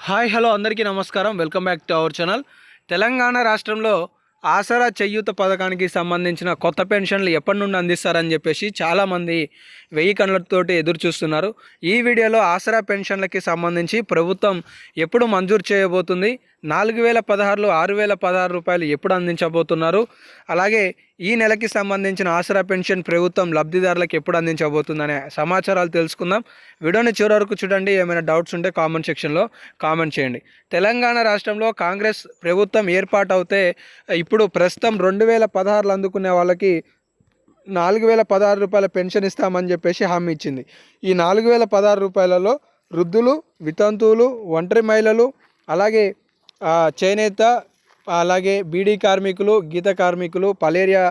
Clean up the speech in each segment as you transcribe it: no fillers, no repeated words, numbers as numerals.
Hi hello అందరికీ నమస్కారం. Welcome back to our channel. Telangana రాష్ట్రంలో ఆసరా చేయూత పథకానికి సంబంధించిన కొత్త పెన్షన్లు ఎప్పటి నుండి అందిస్తారని చెప్పేసి చాలామంది వెయ్యి కళ్ళతోటి ఎదురు చూస్తున్నారు. ఈ వీడియోలో ఆసరా పెన్షన్లకి సంబంధించి ప్రభుత్వం ఎప్పుడు మంజూరు చేయబోతుంది, 4016లో 6016 రూపాయలు ఎప్పుడు అందించబోతున్నారు, అలాగే ఈ నెలకి సంబంధించిన ఆసరా పెన్షన్ ప్రభుత్వం లబ్ధిదారులకు ఎప్పుడు అందించబోతుందనే సమాచారాలు తెలుసుకుందాం. వీడియోని చివరి వరకు చూడండి. ఏమైనా డౌట్స్ ఉంటే కామెంట్ సెక్షన్లో కామెంట్ చేయండి. తెలంగాణ రాష్ట్రంలో కాంగ్రెస్ ప్రభుత్వం ఏర్పాటు అవుతే ఇప్పుడు ప్రస్తుతం 2016 అందుకునే వాళ్ళకి 4016 రూపాయల పెన్షన్ ఇస్తామని చెప్పేసి హామీ ఇచ్చింది. ఈ 4016 రూపాయలలో వృద్ధులు, వితంతువులు, ఒంటరి మహిళలు, అలాగే చేనేత, అలాగే బీడీ కార్మికులు, గీత కార్మికులు, పలేరియా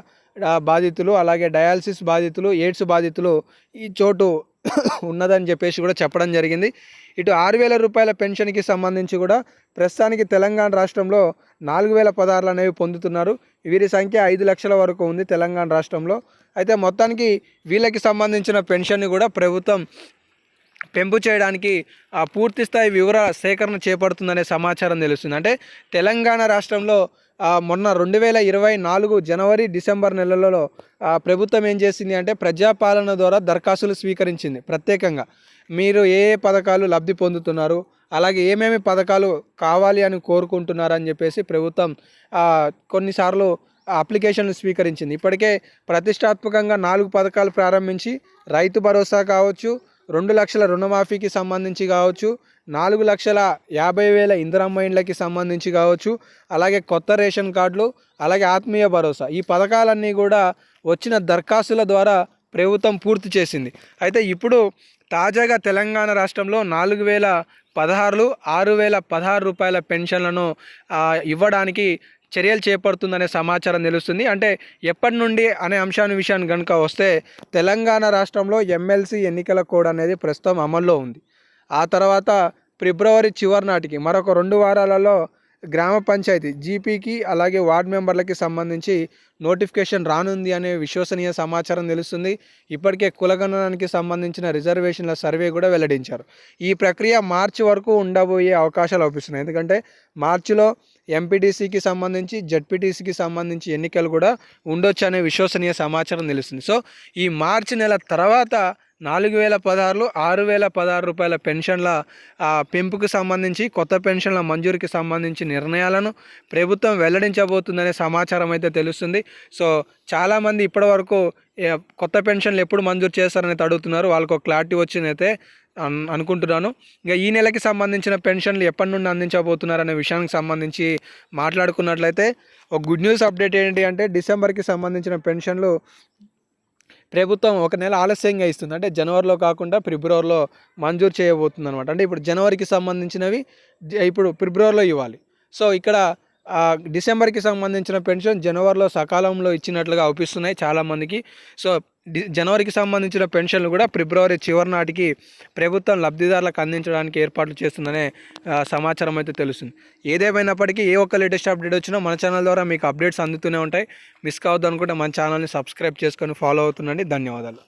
బాధితులు, అలాగే డయాలసిస్ బాధితులు, ఎయిడ్స్ బాధితులు ఈ చోటు ఉన్నదని చెప్పేసి కూడా చెప్పడం జరిగింది. ఇటు 6000 రూపాయల పెన్షన్కి సంబంధించి కూడా ప్రస్తుతానికి తెలంగాణ రాష్ట్రంలో 4016 అనేవి పొందుతున్నారు. వీరి సంఖ్య 5 లక్షల వరకు ఉంది తెలంగాణ రాష్ట్రంలో. అయితే మొత్తానికి వీళ్ళకి సంబంధించిన పెన్షన్ని కూడా ప్రభుత్వం పెంపు చేయడానికి పూర్తి స్థాయి వివర సేకరణ చేపడుతుందనే సమాచారం తెలుస్తుంది. అంటే తెలంగాణ రాష్ట్రంలో మొన్న 2024 జనవరి డిసెంబర్ నెలలలో ప్రభుత్వం ఏం చేసింది అంటే ప్రజాపాలన ద్వారా దరఖాస్తులు స్వీకరించింది. ప్రత్యేకంగా మీరు ఏ ఏ పథకాలు లబ్ధి పొందుతున్నారు, అలాగే ఏమేమి పథకాలు కావాలి అని కోరుకుంటున్నారు అని చెప్పేసి ప్రభుత్వం కొన్నిసార్లు అప్లికేషన్లు స్వీకరించింది. ఇప్పటికే ప్రతిష్టాత్మకంగా 4 పథకాలు ప్రారంభించి రైతు భరోసా కావచ్చు, 2 లక్షల రుణమాఫీకి సంబంధించి కావచ్చు, 4,50,000 ఇందిరమ్మ ఇండ్లకి సంబంధించి కావచ్చు, అలాగే కొత్త రేషన్ కార్డులు, అలాగే ఆత్మీయ భరోసా, ఈ పథకాలన్నీ కూడా వచ్చిన దరఖాస్తుల ద్వారా ప్రభుత్వం పూర్తి చేసింది. అయితే ఇప్పుడు తాజాగా తెలంగాణ రాష్ట్రంలో 4016 6016 రూపాయల పెన్షన్లను ఇవ్వడానికి చర్యలు చేపడుతుందనే సమాచారం తెలుస్తుంది. అంటే ఎప్పటి నుండి అనే విషయాన్ని కనుక వస్తే తెలంగాణ రాష్ట్రంలో ఎమ్మెల్సీ ఎన్నికల కోడ్ అనేది ప్రస్తుతం అమల్లో ఉంది. ఆ తర్వాత ఫిబ్రవరి చివరి నాటికి మరొక 2 వారాలలో గ్రామ పంచాయతీ జీపీకి అలాగే వార్డు మెంబర్లకి సంబంధించి నోటిఫికేషన్ రానుంది అనే విశ్వసనీయ సమాచారం తెలుస్తుంది. ఇప్పటికే కులగణనానికి సంబంధించిన రిజర్వేషన్ల సర్వే కూడా వెల్లడించారు. ఈ ప్రక్రియ మార్చి వరకు ఉండబోయే అవకాశాలు అవుపిస్తున్నాయి. ఎందుకంటే మార్చిలో ఎంపీటీసీకి సంబంధించి జడ్పీటీసీకి సంబంధించి ఎన్నికలు కూడా ఉండొచ్చు అనే విశ్వసనీయ సమాచారం తెలుస్తుంది. సో ఈ మార్చి నెల తర్వాత 4016 6016 రూపాయల పెన్షన్ల పెంపుకు సంబంధించి కొత్త పెన్షన్ల మంజూరుకి సంబంధించి నిర్ణయాలను ప్రభుత్వం వెల్లడించబోతుందనే సమాచారం అయితే తెలుస్తుంది. సో చాలామంది ఇప్పటివరకు కొత్త పెన్షన్లు ఎప్పుడు మంజూరు చేస్తారని అడుగుతున్నారు. వాళ్ళకు క్లారిటీ వచ్చిందైతే అనుకుంటున్నాను. ఇంకా ఈ నెలకి సంబంధించిన పెన్షన్లు ఎప్పటి నుండి అందించబోతున్నారనే విషయానికి సంబంధించి మాట్లాడుకున్నట్లయితే ఒక గుడ్ న్యూస్ అప్డేట్ ఏంటి అంటే డిసెంబర్కి సంబంధించిన పెన్షన్లు ప్రభుత్వం 1 నెల ఆలస్యంగా ఇస్తుంది. అంటే జనవరిలో కాకుండా ఫిబ్రవరిలో మంజూరు చేయబోతుంది అనమాట. అంటే ఇప్పుడు జనవరికి సంబంధించినవి ఇప్పుడు ఫిబ్రవరిలో ఇవ్వాలి. సో ఇక్కడ డిసెంబర్కి సంబంధించిన పెన్షన్ జనవరిలో సకాలంలో ఇచ్చినట్లుగా అవుపిస్తున్నాయి చాలామందికి. సో జనవరికి సంబంధించిన పెన్షన్లు కూడా ఫిబ్రవరి చివరి నాటికి ప్రభుత్వం లబ్ధిదారులకు అందించడానికి ఏర్పాట్లు చేస్తుందనే సమాచారం అయితే తెలుస్తుంది. ఏదేమైనప్పటికీ ఏ ఒక్క లేటెస్ట్ అప్డేట్ వచ్చినా మన ఛానల్ ద్వారా మీకు అప్డేట్స్ అందుతూనే ఉంటాయి. మిస్ కావద్దు అనుకుంటే మన ఛానల్ని సబ్స్క్రైబ్ చేసుకొని ఫాలో అవుతుండండి. ధన్యవాదాలు.